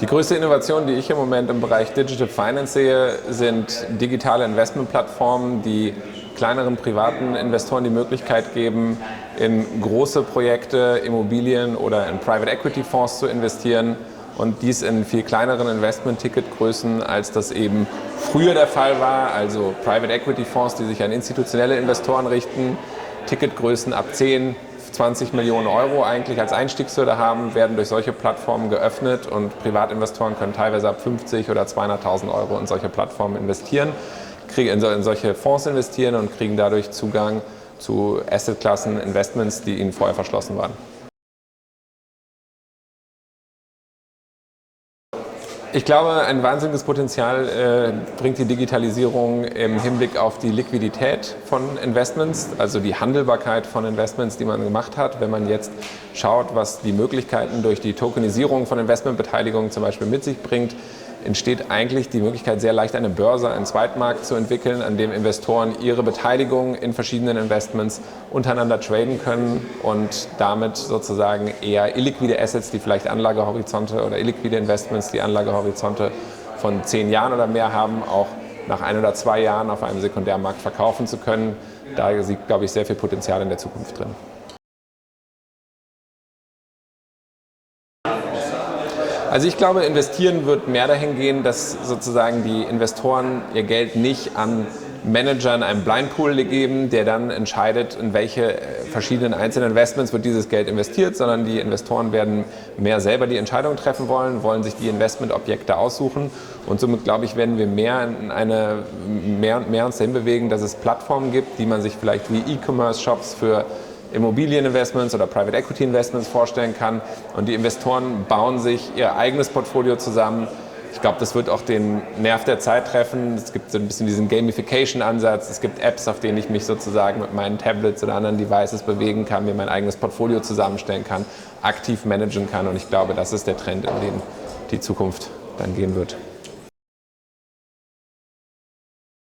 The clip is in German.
Die größte Innovation, die ich im Moment im Bereich Digital Finance sehe, sind digitale Investmentplattformen, die kleineren privaten Investoren die Möglichkeit geben, in große Projekte, Immobilien oder in Private Equity Fonds zu investieren und dies in viel kleineren Investment-Ticketgrößen, als das eben früher der Fall war. Also Private Equity Fonds, die sich an institutionelle Investoren richten, Ticketgrößen ab 10, 20 Millionen Euro eigentlich als Einstiegshürde haben, werden durch solche Plattformen geöffnet und Privatinvestoren können teilweise ab 50 oder 200.000 Euro in solche Plattformen investieren, in solche Fonds investieren und kriegen dadurch Zugang zu Assetklassen, Investments, die ihnen vorher verschlossen waren. Ich glaube, ein wahnsinniges Potenzial bringt die Digitalisierung im Hinblick auf die Liquidität von Investments, also die Handelbarkeit von Investments, die man gemacht hat. Wenn man jetzt schaut, was die Möglichkeiten durch die Tokenisierung von Investmentbeteiligungen zum Beispiel mit sich bringt, entsteht eigentlich die Möglichkeit, sehr leicht eine Börse, einen Zweitmarkt zu entwickeln, an dem Investoren ihre Beteiligung in verschiedenen Investments untereinander traden können und damit sozusagen eher illiquide Assets, die vielleicht Anlagehorizonte oder illiquide Investments, die Anlagehorizonte von 10 Jahren oder mehr haben, auch nach 1 oder 2 Jahren auf einem Sekundärmarkt verkaufen zu können. Da liegt, glaube ich, sehr viel Potenzial in der Zukunft drin. Also ich glaube, investieren wird mehr dahin gehen, dass sozusagen die Investoren ihr Geld nicht an Manager in einem Blindpool geben, der dann entscheidet, in welche verschiedenen einzelnen Investments wird dieses Geld investiert, sondern die Investoren werden mehr selber die Entscheidung treffen wollen sich die Investmentobjekte aussuchen und somit, glaube ich, werden wir mehr und mehr uns dahin bewegen, dass es Plattformen gibt, die man sich vielleicht wie E-Commerce-Shops für Immobilieninvestments oder Private Equity Investments vorstellen kann und die Investoren bauen sich ihr eigenes Portfolio zusammen. Ich glaube, das wird auch den Nerv der Zeit treffen. Es gibt so ein bisschen diesen Gamification-Ansatz. Es gibt Apps, auf denen ich mich sozusagen mit meinen Tablets oder anderen Devices bewegen kann, mir mein eigenes Portfolio zusammenstellen kann, aktiv managen kann und ich glaube, das ist der Trend, in den die Zukunft dann gehen wird.